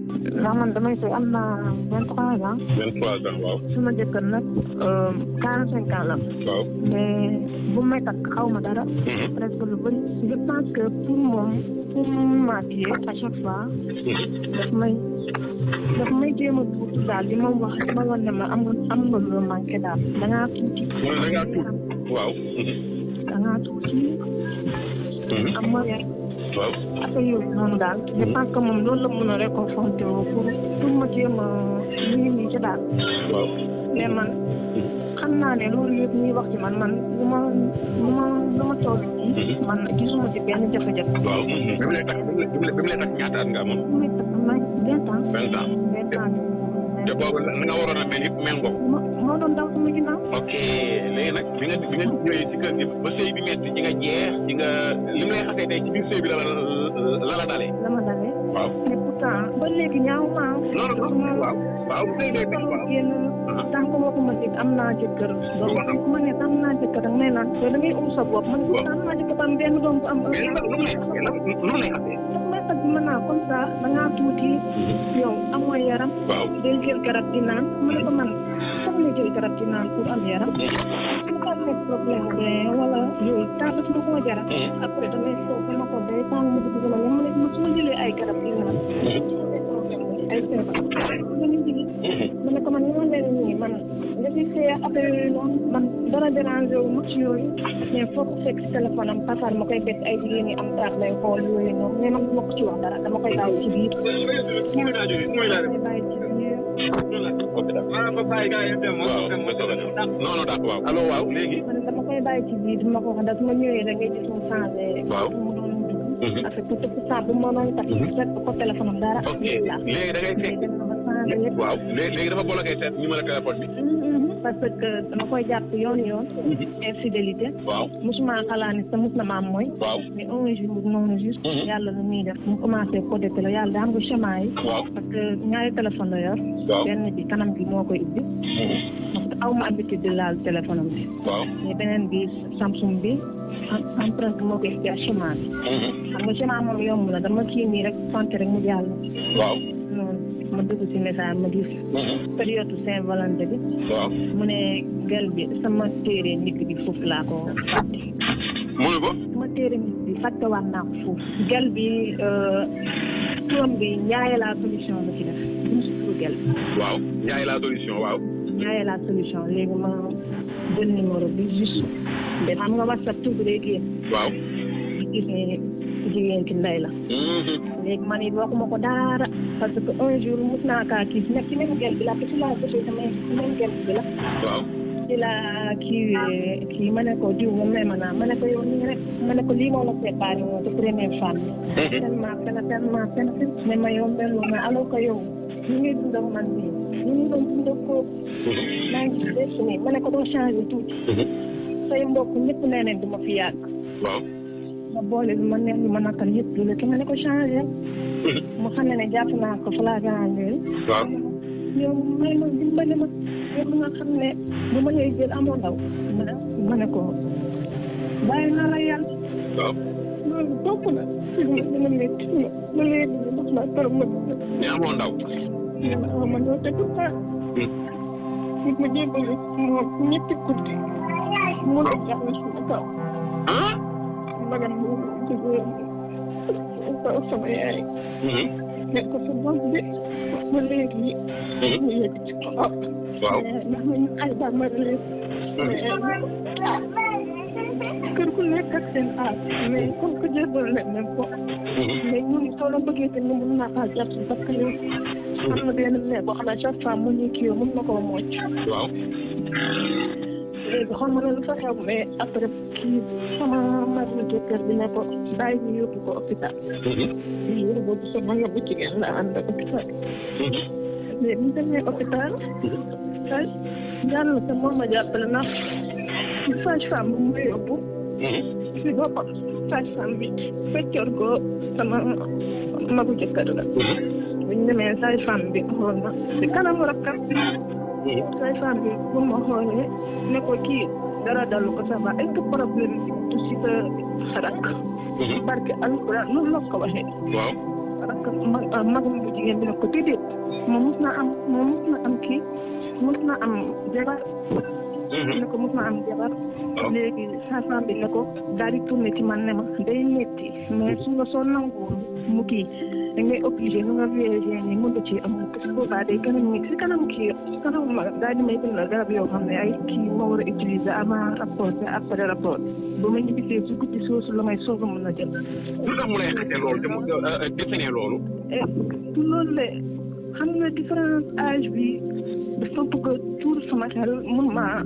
ndax man damay sëy am naa 23 ans. 23 ans waaw. suma jëkkër nag 45 ans la. waaw. mais bu may takk xaw ma dara. presque lu bëri. je pense que pour moom pour m'appuyer à chaque fois. daf may jéem a tuuti daal di ma wax di ma wan ne ma am nga lu manqué daal da ngaa tuuti. da ngaa tuuti waaw. da ngaa tuuti. am ma rek. waaw. affaire yooyu noonu daal. je pense que moom loolu la mën a réconforté pour ma jéem a lii nii ci daal. waaw. mais man xam naa ne loolu yëpp ñuy wax ci man lu ma toll nii. man gisuma ci benn jafe-jafe. waaw. bi mu lay takk ñaata at nga amoon. bi mu lay takk man 20 ans. 20 ans. 20 ans. te boobu la nga waroon a mel yëpp mel nga ko. moo doon daw sama ginnaaw. ok léegi nag bi nga ñëwee ci kër gi ba sëy bi metti ci nga jeex ci nga li mu lay xasee tey ci biir sëy bi la dalee. la ma dalee. waaw. mais pourtant ba léegi ñaaw maa. non waaw. waaw sëy day metti waaw. génn tant que waxuma ci am naa jëkkër. donc ku ma ne am naa jëkkër da ngay naan da ngay sa bopp. man pourtant am naa jëkkër ba am benn doom bu am. mais lu lay xasee. parce que mën naa comme ça da ngaa tuuti. yow amoo yaram. waaw. day jël garab di naan ma ne ko man sax la jël garab di naan pour am yaram. su ko amee problème de wala yooyu temps daf ma koo jaral. après damay soog ma ko day tàng ma dugg sama ma ne ma su ma jëlee ay garab di naan. ay feebar. ma ne ko man ñoo leen nii man nga ci see affaire yooyu noonu man dara dérangé wu ma ci yooyu. mais foo ko fekk si téléphone am parfois ma koy bett ay jigéen ñi am taat lay xool yooyu noonu mais man du ma ko ci wax dara dama koy bàyyi ci biir. damay bàyyi ci biir. non non d'accord waaw. allo waaw léegi. man dama koy bàyyi ci biir du ma ko wax da su ma ñëwee da ngay gis mu changé. waaw. mu doon dugg. parce que tout ça bu ma doon takk fekk ko téléphone am dara. ok léegi da ngay fekk. waaw léegi dafa bloqué seen numéro téléphone bi. parce que dama koy jàpp yoon. infidélité. waaw. musuma xalaat ni sa mus na ma am mooy. waaw. mais un jour noonu juste. yàlla lu muy def mu commencé codé la yàlla daa am nga chemin yi. waaw. parce que ñaari téléphone la yor. waaw. benn bi kanam bi moo koy ubbi. parce que aw ma habitude di laal téléphone am bi. waaw. mais beneen bi Samsung bi empreinte moo koy ubbi ak chemin bi. xam nga chemin moom yomb la dama kii nii rek sant rek mu jàll. waaw. noonu ma dugg ci message ma gis. période Saint-Valentin bi. waaw. mu ne gel bi sama téere nit bi foofu laa ko fàtte. mu ne ko. sama téere nit bi fàtte waat naa ko foofu. gel bi turam bi Ndiaye la solution la ci def. bu mu si turu gel bi. waaw Ndiaye la solution waaw. Ndiaye la solution léegi ma jël numéro bi juste. mais xam nga WhatsApp tur bi day génn. waaw. di gis ne jigéen ki ndey la. léegi man it waxuma ko dara parce que un jour mos naa kaa kii nekk ci même gel bi la te si laa gisee sama même gel bi la. waaw. ci la kii ma ne ko diw moom may ma naa ma ne ko yow nii rek ma ne ko lii moo la séparé woon te première femme bi. tellement mais ma yow mel ma alors que yow ñu ngi dund ak man nii ñu ngi doon dund ak kooku. maa ngi gis des nii ma ne ko doo changé tuuti. say mbokk ñëpp nee nañ du ma fi yàgg. waaw. ma boole bi ma neex bi ma nakal yëpp lu la ki ma ne ko changé. mu xam ne jàpp naa ko flagrant waaw. yow may ma dimbali ma yow nga xam ne bu ma lay jël amoo ndaw ma ne ko bàyyi naa la yàlla. waaw. loolu topp na. dina métti ma léegi dox naa trop ma. mais amoo ndaw. ma ñëw te tout ça. nit ma jébbali moom ñetti guddi. mu ne jàll suma kaw. magam mu jógee kaw sama yaay. nekk ko sa bopp bi ba léegi mu yegg ci kaw. waaw. ndax ñu ay bàmmari kër ku nekk ak seen aar mais comme que jébbal leen même ko. mais ñun soo la bëggee te ñu mun naa kaa jàpp parce que yow am na benn ne boo xam ne chaque fois mu ñu kii mun na koo mocc. waaw. léegi xam nga lu fa xew mais après kii sama mari jëkkër bi ne ko bàyyi ñu yóbbu ko hôpital. yóbbu boobu sama yóbbu jigéen la ànd ak hôpital. mais bu ñu demee hôpital. yàlla te moom ma jàppale ndax sage-femme bu mu yóbbu. si boppam sage-femme bi feccoor ko sama magu jëkkër la. bu ñu demee sage-femme bi xool ma si kanamu rakkam. sage-femme bi bu ma xoolee ne ko kii dara dalu ko ça va est-ce que problème bi du si sa rakk. barke alxuraan noonu la ko waxee. waaw. rakk magam bu jigéen bi ne ko déedéet moom mos na am kii mos na am jabar ne ko mos na am jabar léegi sage-femme bi ne ko daal di tourné ci man ne ma day metti mais su nga soo nanguwul mu kii da ngay obligé nu nga VG ni mën nga ci am parce que boobaa day gën a métti si kanam kii si kanam ma daal di may bind garab yoo xam ne ay kii ma war a utiliser avant rapport bi après rapport ba ma ñibbisee su guddi soosu la may soog a mën a jël. lu tax mu lay xasee loolu te mu définir loolu. loolu la xam nga différence âge bi dafa bëgg a tuur sama xel mun maa.